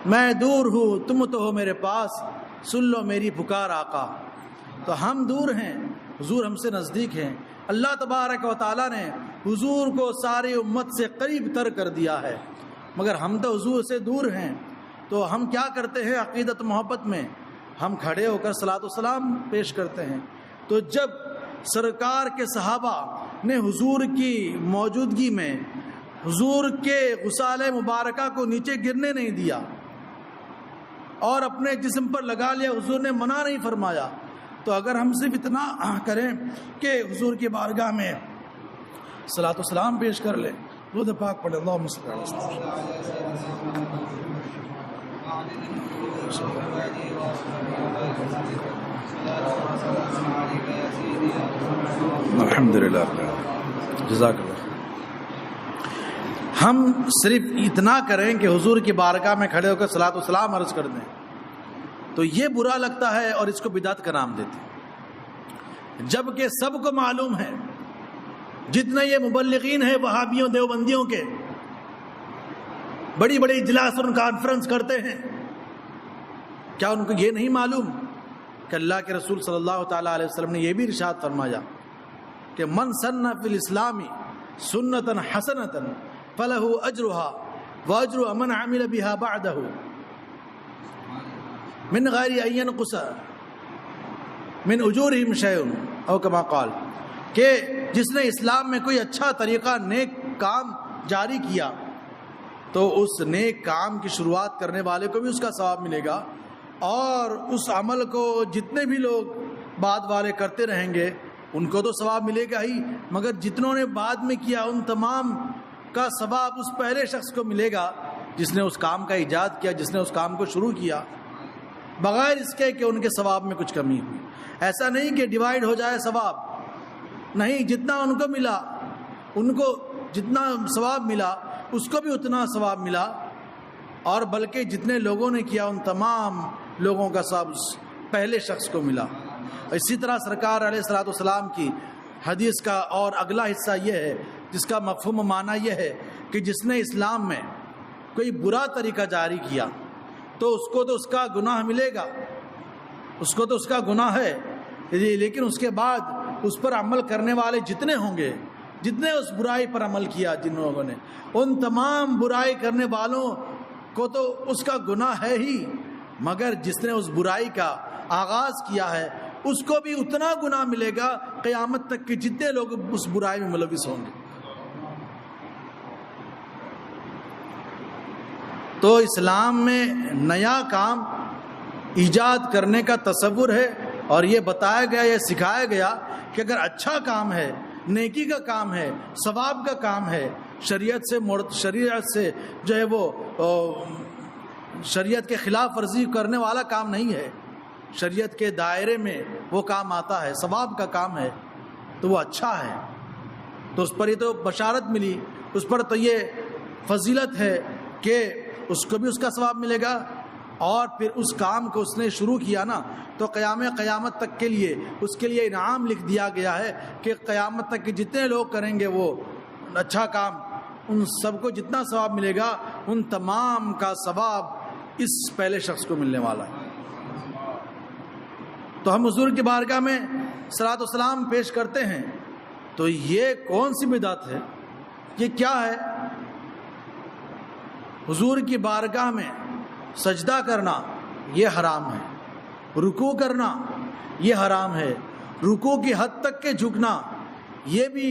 میں دور ہوں تم تو ہو میرے پاس، سن لو میری پکار آقا۔ تو ہم دور ہیں، حضور ہم سے نزدیک ہیں۔ اللہ تبارک و تعالیٰ نے حضور کو ساری امت سے قریب تر کر دیا ہے، مگر ہم تو حضور سے دور ہیں۔ تو ہم کیا کرتے ہیں؟ عقیدت محبت میں ہم کھڑے ہو کر صلاۃ و سلام پیش کرتے ہیں۔ تو جب سرکار کے صحابہ نے حضور کی موجودگی میں حضور کے غسال مبارکہ کو نیچے گرنے نہیں دیا اور اپنے جسم پر لگا لیا، حضور نے منع نہیں فرمایا، تو اگر ہم صرف اتنا کریں کہ حضور کی بارگاہ میں صلاۃ و سلام پیش کر لیں، درود پاک پڑھیں، اللہم صلی علی الحمدللہ، جزاک اللہ۔ ہم صرف اتنا کریں کہ حضور کی بارگاہ میں کھڑے ہو کر صلاۃ و سلام عرض کر دیں، تو یہ برا لگتا ہے اور اس کو بدعت کا نام دیتے ہیں، جبکہ سب کو معلوم ہے، جتنے یہ مبلغین ہیں وہابیوں دیوبندیوں کے، بڑی بڑی اجلاس اور کانفرنس کرتے ہیں، کیا ان کو یہ نہیں معلوم کہ اللہ کے رسول صلی اللہ تعالیٰ علیہ وسلم نے یہ بھی ارشاد فرمایا کہ من سن فی الاسلام سنتا حسنتا فلہ اجرہا واجر من عمل بها بعدہ من غیر ان ینقص من اجورہم شیء او کما قال، کہ جس نے اسلام میں کوئی اچھا طریقہ نیک کام جاری کیا تو اس نیک کام کی شروعات کرنے والے کو بھی اس کا ثواب ملے گا، اور اس عمل کو جتنے بھی لوگ بعد والے کرتے رہیں گے ان کو تو ثواب ملے گا ہی، مگر جتنوں نے بعد میں کیا ان تمام کا ثواب اس پہلے شخص کو ملے گا جس نے اس کام کا ایجاد کیا، جس نے اس کام کو شروع کیا، بغیر اس کے کہ ان کے ثواب میں کچھ کمی ہوئی۔ ایسا نہیں کہ ڈیوائیڈ ہو جائے ثواب، نہیں، جتنا ان کو ملا، ان کو جتنا ثواب ملا اس کو بھی اتنا ثواب ملا، اور بلکہ جتنے لوگوں نے کیا ان تمام لوگوں کا ثواب پہلے شخص کو ملا۔ اسی طرح سرکار علیہ الصلوۃ والسلام کی حدیث کا اور اگلا حصہ یہ ہے جس کا مفہوم معنی یہ ہے کہ جس نے اسلام میں کوئی برا طریقہ جاری کیا تو اس کو تو اس کا گناہ ملے گا، اس کو تو اس کا گناہ ہے، لیکن اس کے بعد اس پر عمل کرنے والے جتنے ہوں گے جتنے اس برائی پر عمل کیا جن لوگوں نے، ان تمام برائی کرنے والوں کو تو اس کا گناہ ہے ہی، مگر جس نے اس برائی کا آغاز کیا ہے اس کو بھی اتنا گناہ ملے گا قیامت تک کہ جتنے لوگ اس برائی میں ملوث ہوں گے۔ تو اسلام میں نیا کام ایجاد کرنے کا تصور ہے، اور یہ بتایا گیا، یہ سکھایا گیا کہ اگر اچھا کام ہے، نیکی کا کام ہے، ثواب کا کام ہے، شریعت سے جو ہے وہ شریعت کے خلاف ورزی کرنے والا کام نہیں ہے، شریعت کے دائرے میں وہ کام آتا ہے، ثواب کا کام ہے، تو وہ اچھا ہے، تو اس پر یہ تو بشارت ملی، اس پر تو یہ فضیلت ہے کہ اس کو بھی اس کا ثواب ملے گا، اور پھر اس کام کو اس نے شروع کیا نا تو قیامت تک کے لیے اس کے لیے انعام لکھ دیا گیا ہے کہ قیامت تک کے جتنے لوگ کریں گے وہ اچھا کام، ان سب کو جتنا ثواب ملے گا ان تمام کا ثواب اس پہلے شخص کو ملنے والا ہے۔ تو ہم حضور کی بارگاہ میں صلاۃ و سلام پیش کرتے ہیں، تو یہ کون سی بدعت ہے؟ یہ کیا ہے؟ حضور کی بارگاہ میں سجدہ کرنا یہ حرام ہے، رکوع کرنا یہ حرام ہے، رکوع کی حد تک کے جھکنا یہ بھی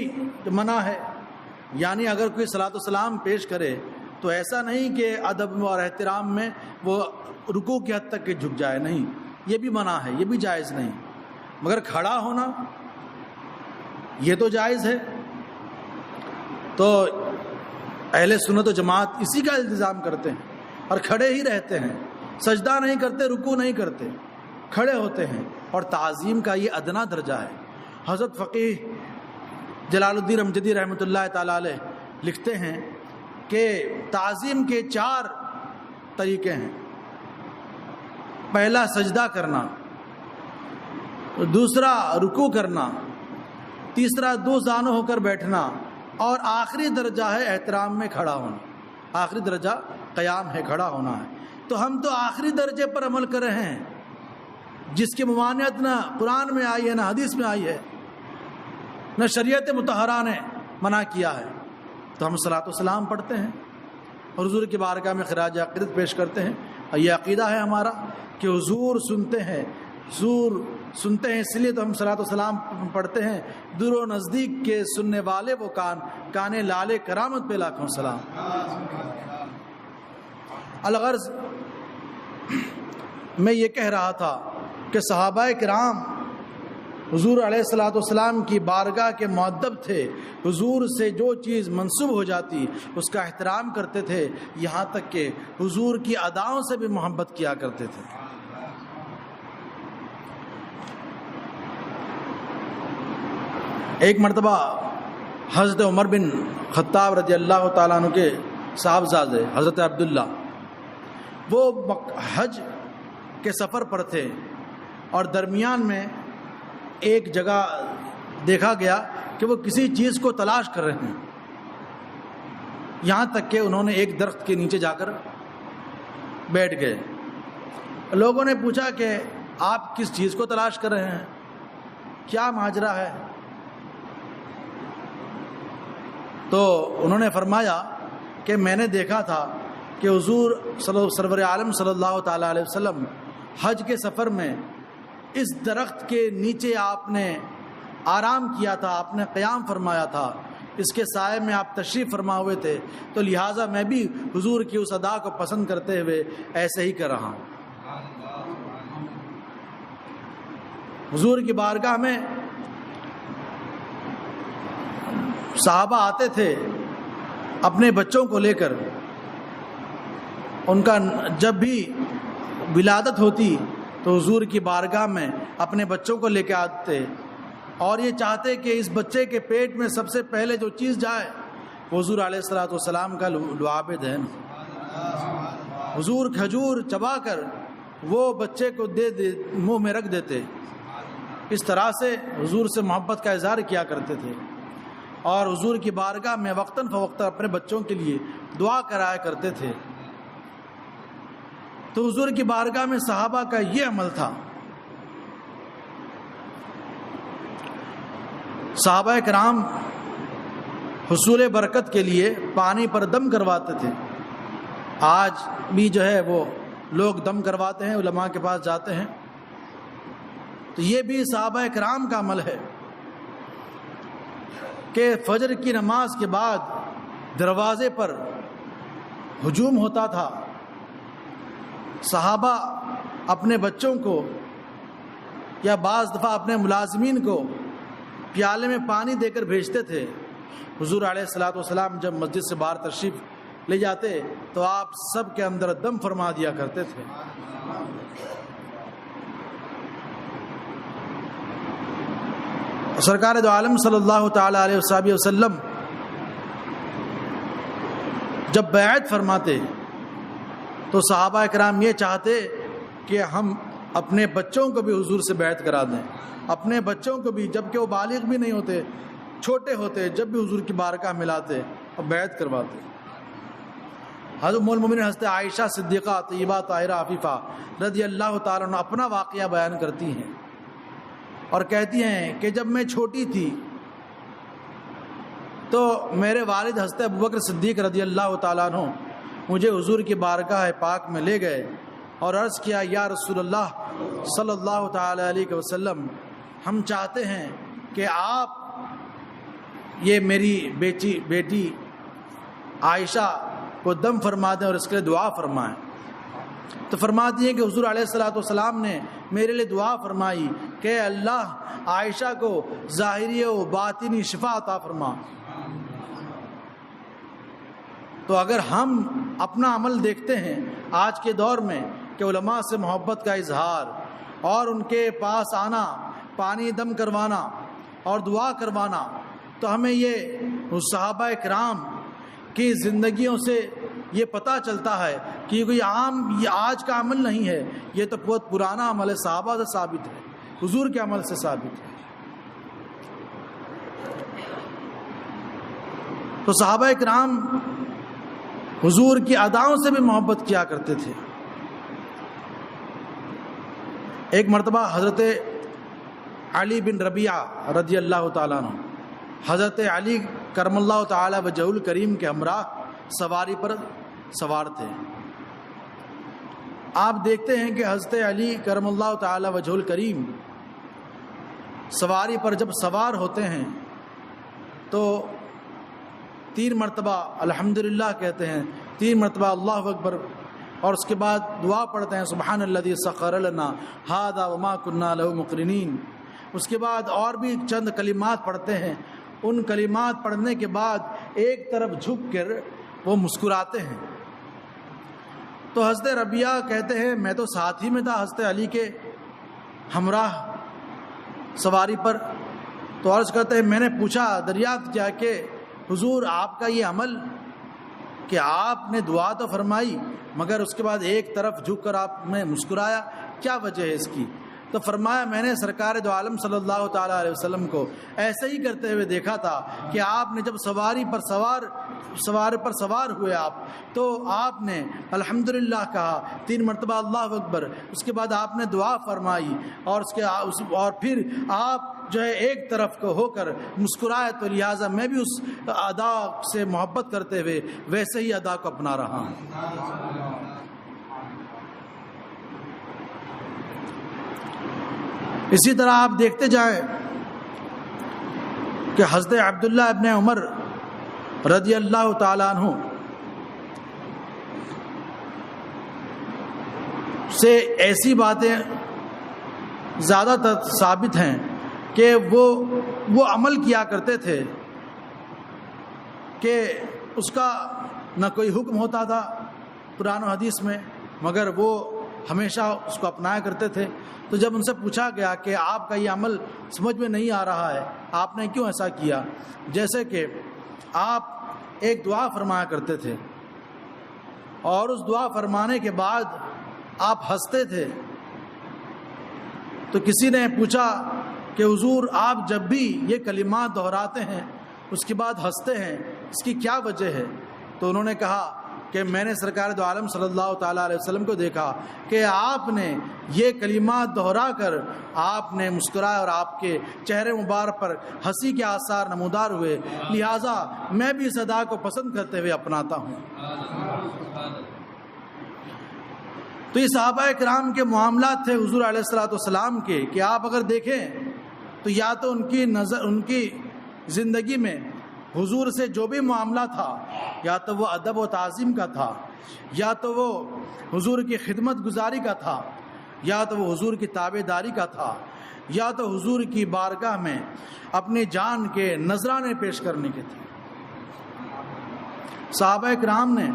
منع ہے۔ یعنی اگر کوئی صلاۃ و سلام پیش کرے تو ایسا نہیں کہ ادب اور احترام میں وہ رکوع کی حد تک کے جھک جائے، نہیں، یہ بھی منع ہے، یہ بھی جائز نہیں، مگر کھڑا ہونا یہ تو جائز ہے۔ تو اہل سنت و جماعت اسی کا التزام کرتے ہیں اور کھڑے ہی رہتے ہیں، سجدہ نہیں کرتے، رکوع نہیں کرتے، کھڑے ہوتے ہیں، اور تعظیم کا یہ ادنا درجہ ہے۔ حضرت فقیہ جلال الدین امجدی رحمۃ اللہ تعالی علیہ لکھتے ہیں کہ تعظیم کے 4 طریقے ہیں۔ پہلا سجدہ کرنا، دوسرا رکوع کرنا، تیسرا 2 زانو ہو کر بیٹھنا، اور آخری درجہ ہے احترام میں کھڑا ہونا، آخری درجہ قیام ہے، کھڑا ہونا ہے۔ تو ہم تو آخری درجے پر عمل کر رہے ہیں جس کی ممانعت نہ قرآن میں آئی ہے، نہ حدیث میں آئی ہے، نہ شریعت مطہرہ نے منع کیا ہے، تو ہم صلاۃ و سلام پڑھتے ہیں اور حضور کی بارگاہ میں خراج عقیدت پیش کرتے ہیں، اور یہ عقیدہ ہے ہمارا کہ حضور سنتے ہیں، اس لیے تو ہم صلاۃ و سلام پڑھتے ہیں۔ دور و نزدیک کے سننے والے وہ کان لالے کرامت پہ لاکھوں سلام۔ الغرض میں یہ کہہ رہا تھا کہ صحابہ کرام حضور علیہ الصلوۃ والسلام کی بارگاہ کے مؤدب تھے، حضور سے جو چیز منسوب ہو جاتی اس کا احترام کرتے تھے، یہاں تک کہ حضور کی اداؤں سے بھی محبت کیا کرتے تھے۔ ایک مرتبہ حضرت عمر بن خطاب رضی اللہ تعالیٰ عنہ کے صاحبزادے حضرت عبداللہ وہ حج کے سفر پر تھے، اور درمیان میں ایک جگہ دیکھا گیا کہ وہ کسی چیز کو تلاش کر رہے ہیں، یہاں تک کہ انہوں نے ایک درخت کے نیچے جا کر بیٹھ گئے۔ لوگوں نے پوچھا کہ آپ کس چیز کو تلاش کر رہے ہیں، کیا ماجرا ہے؟ تو انہوں نے فرمایا کہ میں نے دیکھا تھا کہ حضور سرور عالم صلی اللہ تعالیٰ علیہ وسلم حج کے سفر میں اس درخت کے نیچے آپ نے آرام کیا تھا، آپ نے قیام فرمایا تھا، اس کے سائے میں آپ تشریف فرما ہوئے تھے، تو لہٰذا میں بھی حضور کی اس ادا کو پسند کرتے ہوئے ایسے ہی کر رہا ہوں۔ حضور کی بارگاہ میں صحابہ آتے تھے اپنے بچوں کو لے کر، ان کا جب بھی ولادت ہوتی تو حضور کی بارگاہ میں اپنے بچوں کو لے کے آتے، اور یہ چاہتے کہ اس بچے کے پیٹ میں سب سے پہلے جو چیز جائے وہ حضور علیہ الصلوۃ والسلام کا لعاب دہن۔ حضور کھجور چبا کر وہ بچے کو منہ میں رکھ دیتے، اس طرح سے حضور سے محبت کا اظہار کیا کرتے تھے، اور حضور کی بارگاہ میں وقتاً فوقتاً اپنے بچوں کے لیے دعا کرایا کرتے تھے۔ تو حضور کی بارگاہ میں صحابہ کا یہ عمل تھا۔ صحابہ کرام حصول برکت کے لیے پانی پر دم کرواتے تھے۔ آج بھی جو ہے وہ لوگ دم کرواتے ہیں، علماء کے پاس جاتے ہیں، تو یہ بھی صحابہ کرام کا عمل ہے کہ فجر کی نماز کے بعد دروازے پر ہجوم ہوتا تھا، صحابہ اپنے بچوں کو یا بعض دفعہ اپنے ملازمین کو پیالے میں پانی دے کر بھیجتے تھے۔ حضور علیہ الصلوۃ والسلام جب مسجد سے باہر تشریف لے جاتے تو آپ سب کے اندر دم فرما دیا کرتے تھے۔ سرکار دو عالم صلی اللہ تعالی علیہ وسلم جب بیعت فرماتے تو صحابہ کرام یہ چاہتے کہ ہم اپنے بچوں کو بھی حضور سے بیعت کرا دیں، اپنے بچوں کو بھی، جب کہ وہ بالغ بھی نہیں ہوتے، چھوٹے ہوتے، جب بھی حضور کی بارگاہ میں لاتے اور بیعت کرواتے۔ حضرت ام المومنین حضرت عائشہ صدیقہ طیبہ طاہرہ عفیفہ رضی اللہ تعالیٰ عنہ اپنا واقعہ بیان کرتی ہیں اور کہتی ہیں کہ جب میں چھوٹی تھی تو میرے والد حضرت ابوبکر صدیق رضی اللہ تعالیٰ عنہ مجھے حضور کی بارگاہ پاک میں لے گئے اور عرض کیا، یا رسول اللہ صلی اللہ تعالی علیہ وسلم، ہم چاہتے ہیں کہ آپ یہ میری بیٹی عائشہ کو دم فرما دیں اور اس کے لیے دعا فرمائیں۔ تو فرماتی ہیں کہ حضور علیہ الصلوۃ والسلام نے میرے لیے دعا فرمائی کہ اللہ عائشہ کو ظاہری و باطنی شفا عطا فرما۔ تو اگر ہم اپنا عمل دیکھتے ہیں آج کے دور میں کہ علماء سے محبت کا اظہار اور ان کے پاس آنا، پانی دم کروانا اور دعا کروانا، تو ہمیں یہ صحابہ کرام کی زندگیوں سے یہ پتہ چلتا ہے کہ یہ کوئی عام یہ آج کا عمل نہیں ہے، یہ تو بہت پرانا عمل ہے، صحابہ سے ثابت ہے، حضور کے عمل سے ثابت ہے۔ تو صحابہ کرام حضور کی اداؤں سے بھی محبت کیا کرتے تھے۔ ایک مرتبہ حضرت علی بن ربیعہ رضی اللہ تعالیٰ عنہ حضرت علی کرم اللہ تعالی وجہ الکریم کے ہمراہ سواری پر سوار تھے۔ آپ دیکھتے ہیں کہ حضرت علی کرم اللہ تعالی وجہ الکریم سواری پر جب سوار ہوتے ہیں تو 3 مرتبہ الحمدللہ کہتے ہیں، 3 مرتبہ اللہ اکبر، اور اس کے بعد دعا پڑھتے ہیں سبحان الذی سخر لنا ھذا وما كنا له مقرنین۔ اس کے بعد اور بھی چند کلمات پڑھتے ہیں، ان کلمات پڑھنے کے بعد ایک طرف جھک کر وہ مسکراتے ہیں۔ تو حضرت ربیعہ کہتے ہیں میں تو ساتھ ہی میں تھا حضرت علی کے ہمراہ سواری پر، تو عرض کرتے ہیں میں نے پوچھا، دریافت کیا کہ حضور آپ کا یہ عمل کہ آپ نے دعا تو فرمائی مگر اس کے بعد ایک طرف جھک کر آپ نے مسکرایا، کیا وجہ ہے اس کی؟ تو فرمایا میں نے سرکار دو عالم صلی اللہ تعالی علیہ وسلم کو ایسے ہی کرتے ہوئے دیکھا تھا کہ آپ نے جب سوار پر سوار ہوئے آپ تو آپ نے الحمدللہ کہا، 3 مرتبہ اللہ اکبر، اس کے بعد آپ نے دعا فرمائی اور پھر آپ جو ہے ایک طرف کو ہو کر مسکرائے، تو لہٰذا میں بھی اس ادا سے محبت کرتے ہوئے ویسے ہی ادا کو اپنا رہا ہوں۔ اسی طرح آپ دیکھتے جائیں کہ حضرت عبداللہ ابن عمر رضی اللہ تعالیٰ عنہ سے ایسی باتیں زیادہ تر ثابت ہیں کہ وہ عمل کیا کرتے تھے کہ اس کا نہ کوئی حکم ہوتا تھا قرآن و حدیث میں، مگر وہ ہمیشہ اس کو اپنایا کرتے تھے۔ تو جب ان سے پوچھا گیا کہ آپ کا یہ عمل سمجھ میں نہیں آ رہا ہے، آپ نے کیوں ایسا کیا؟ جیسے کہ آپ ایک دعا فرمایا کرتے تھے اور اس دعا فرمانے کے بعد آپ ہنستے تھے، تو کسی نے پوچھا کہ حضور آپ جب بھی یہ کلمات دہراتے ہیں اس کے بعد ہنستے ہیں، اس کی کیا وجہ ہے؟ تو انہوں نے کہا کہ میں نے سرکار دو عالم صلی اللہ تعالیٰ علیہ وسلم کو دیکھا کہ آپ نے یہ کلمات دہرا کر آپ نے مسکرائے اور آپ کے چہرے مبارک پر ہنسی کے آثار نمودار ہوئے، لہٰذا میں بھی اس ادا کو پسند کرتے ہوئے اپناتا ہوں۔ تو یہ صحابہ کرام کے معاملات تھے حضور علیہ الصلوۃ والسلام کے، کہ آپ اگر دیکھیں تو یا تو ان کی زندگی میں حضور سے جو بھی معاملہ تھا، یا تو وہ ادب و تعظیم کا تھا، یا تو وہ حضور کی خدمت گزاری کا تھا، یا تو وہ حضور کی تابع داری کا تھا، یا تو حضور کی بارگاہ میں اپنی جان کے نذرانے پیش کرنے کے تھے۔ صحابہ کرام نے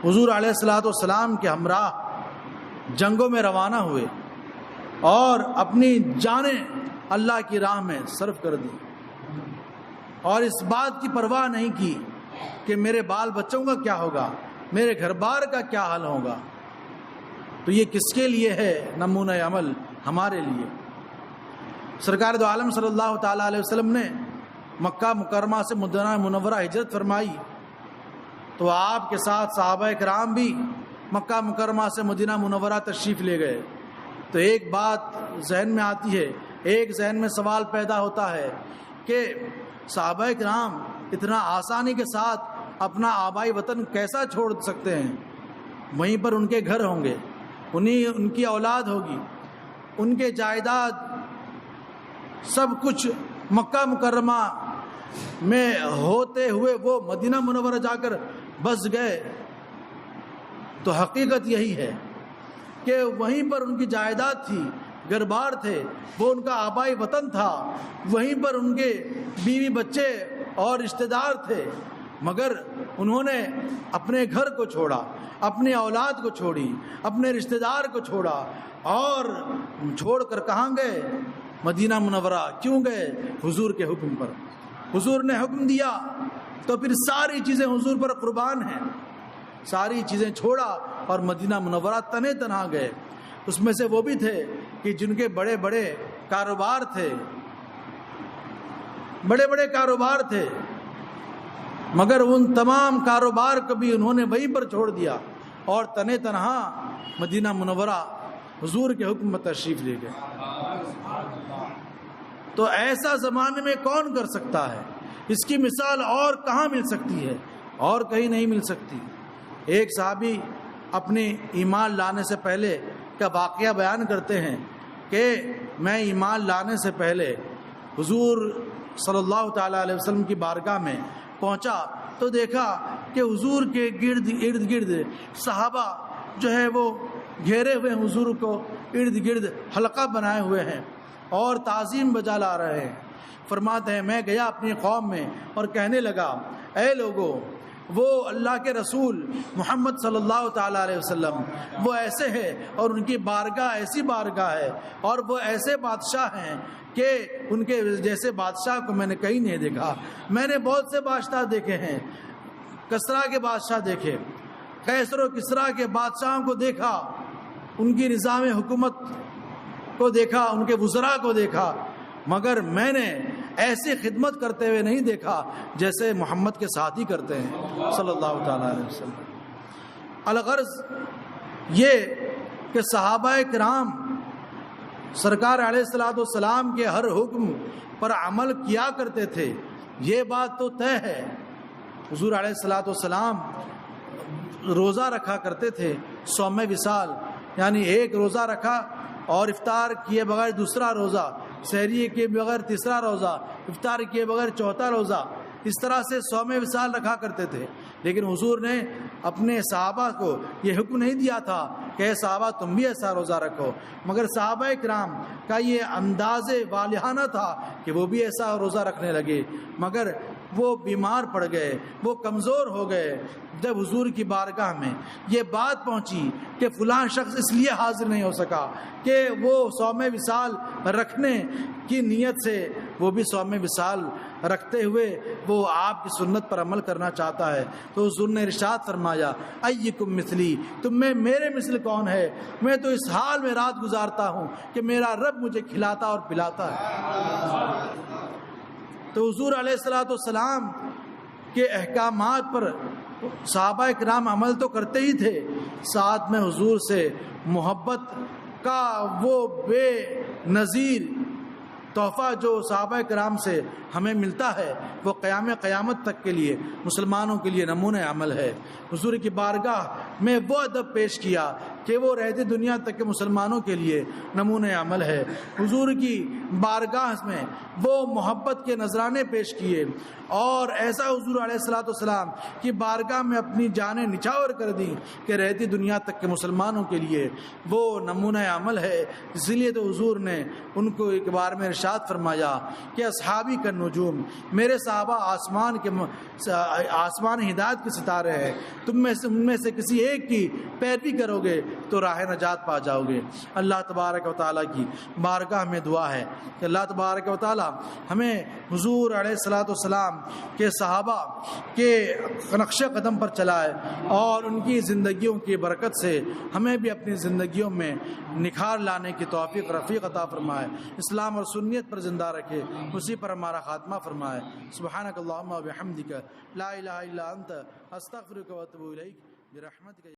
حضور علیہ الصلوۃ والسلام کے ہمراہ جنگوں میں روانہ ہوئے اور اپنی جانیں اللہ کی راہ میں صرف کر دی، اور اس بات کی پرواہ نہیں کی کہ میرے بال بچوں کا کیا ہوگا، میرے گھر بار کا کیا حال ہوگا۔ تو یہ کس کے لیے ہے نمونہ عمل؟ ہمارے لیے۔ سرکار دو عالم صلی اللہ تعالیٰ علیہ وسلم نے مکہ مکرمہ سے مدینہ منورہ ہجرت فرمائی، تو آپ کے ساتھ صحابہ کرام بھی مکہ مکرمہ سے مدینہ منورہ تشریف لے گئے۔ تو ایک بات ذہن میں آتی ہے، ایک ذہن میں سوال پیدا ہوتا ہے کہ صحابہ کرام اتنا آسانی کے ساتھ اپنا آبائی وطن کیسا چھوڑ سکتے ہیں؟ وہیں پر ان کے گھر ہوں گے، ان کی اولاد ہوگی، ان کے جائیداد سب کچھ مکہ مکرمہ میں ہوتے ہوئے وہ مدینہ منورہ جا کر بس گئے۔ تو حقیقت یہی ہے کہ وہیں پر ان کی جائیداد تھی، گھر بار تھے، وہ ان کا آبائی وطن تھا، وہیں پر ان کے بیوی بچے اور رشتہ دار تھے، مگر انہوں نے اپنے گھر کو چھوڑا، اپنی اولاد کو چھوڑی، اپنے رشتہ دار کو چھوڑا، اور چھوڑ کر کہاں گئے؟ مدینہ منورہ۔ کیوں گئے؟ حضور کے حکم پر۔ حضور نے حکم دیا تو پھر ساری چیزیں حضور پر قربان ہیں، ساری چیزیں چھوڑا اور مدینہ منورہ تنے تنہا گئے۔ اس میں سے وہ بھی تھے کہ جن کے بڑے بڑے کاروبار تھے، بڑے بڑے کاروبار تھے، مگر ان تمام کاروبار کو بھی انہوں نے وہیں پر چھوڑ دیا اور تنے تنہا مدینہ منورہ حضور کے حکم پر تشریف لے گئے۔ تو ایسا زمانے میں کون کر سکتا ہے؟ اس کی مثال اور کہاں مل سکتی ہے؟ اور کہیں نہیں مل سکتی۔ ایک صحابی اپنے ایمان لانے سے پہلے کا واقعہ بیان کرتے ہیں کہ میں ایمان لانے سے پہلے حضور صلی اللہ تعالیٰ علیہ وسلم کی بارگاہ میں پہنچا تو دیکھا کہ حضور کے ارد گرد صحابہ جو ہے وہ گھیرے ہوئے حضور کو ارد گرد حلقہ بنائے ہوئے ہیں اور تعظیم بجا لا رہے ہیں۔ فرماتے ہیں میں گیا اپنی قوم میں اور کہنے لگا، اے لوگوں، وہ اللہ کے رسول محمد صلی اللہ تعالیٰ علیہ وسلم وہ ایسے ہیں اور ان کی بارگاہ ایسی بارگاہ ہے اور وہ ایسے بادشاہ ہیں کہ ان کے جیسے بادشاہ کو میں نے کہیں نہیں دیکھا۔ میں نے بہت سے بادشاہ دیکھے ہیں، کسرا کے بادشاہ دیکھے، قیصر و کسرا کے بادشاہوں کو دیکھا، ان کی نظام حکومت کو دیکھا، ان کے وزراء کو دیکھا، مگر میں نے ایسی خدمت کرتے ہوئے نہیں دیکھا جیسے محمد کے ساتھی کرتے ہیں صلی اللہ تعالیٰ علیہ وسلم۔ الغرض یہ کہ صحابہ کرام سرکار علیہ الصلوۃ والسلام کے ہر حکم پر عمل کیا کرتے تھے، یہ بات تو طے ہے۔ حضور علیہ الصلوۃ والسلام روزہ رکھا کرتے تھے، صوم وصال، یعنی ایک روزہ رکھا اور افطار کیے بغیر دوسرا روزہ، سحری کے بغیر تیسرا روزہ، افطار کیے بغیر چوتھا روزہ، اس طرح سے صوم وصال رکھا کرتے تھے۔ لیکن حضور نے اپنے صحابہ کو یہ حکم نہیں دیا تھا کہ اے صحابہ تم بھی ایسا روزہ رکھو، مگر صحابہ کرام کا یہ انداز والہانہ تھا کہ وہ بھی ایسا روزہ رکھنے لگے، مگر وہ بیمار پڑ گئے، وہ کمزور ہو گئے۔ جب حضور کی بارگاہ میں یہ بات پہنچی کہ فلاں شخص اس لیے حاضر نہیں ہو سکا کہ وہ صوم وصال رکھنے کی نیت سے وہ بھی صوم وصال رکھتے ہوئے وہ آپ کی سنت پر عمل کرنا چاہتا ہے، تو حضور نے ارشاد فرمایا ایکم مثلی، تم میں میرے مثل کون ہے؟ میں تو اس حال میں رات گزارتا ہوں کہ میرا رب مجھے کھلاتا اور پلاتا ہے۔ تو حضور علیہ الصلوۃ والسلام کے احکامات پر صحابہ کرام عمل تو کرتے ہی تھے، ساتھ میں حضور سے محبت کا وہ بے نظیر تحفہ جو صحابہ کرام سے ہمیں ملتا ہے وہ قیامت تک کے لیے مسلمانوں کے لیے نمونہ عمل ہے۔ حضور کی بارگاہ میں وہ ادب پیش کیا کہ وہ رہتی دنیا تک کے مسلمانوں کے لیے نمونہ عمل ہے۔ حضور کی بارگاہ میں وہ محبت کے نذرانے پیش کیے اور ایسا حضور علیہ الصلوۃ والسلام کی بارگاہ میں اپنی جانیں نچھاور کر دیں کہ رہتی دنیا تک کے مسلمانوں کے لیے وہ نمونہ عمل ہے۔ اسی لیے تو حضور نے ان کو ایک بار میں ارشاد فرمایا کہ اصحابی کا نجوم، میرے صحابہ آسمان ہدایت کے ستارے ہیں، تم میں سے ان میں سے کسی ایک کی پیروی کرو گے تو راہ نجات پا جاؤ گے۔ اللہ تبارک و تعالیٰ کی بارگاہ میں دعا ہے کہ اللہ تبارک و تعالیٰ ہمیں حضور علیہ الصلوۃ والسلام کے صحابہ کے نقش قدم پر چلائے اور ان کی زندگیوں کی برکت سے ہمیں بھی اپنی زندگیوں میں نکھار لانے کی توفیق رفیق عطا فرمائے، اسلام اور سنیت پر زندہ رکھے، اسی پر ہمارا خاتمہ فرمائے۔ سبحانک اللہم و بحمدک لا الہ الا انت استغفرک و اتوب الیک برحمتک۔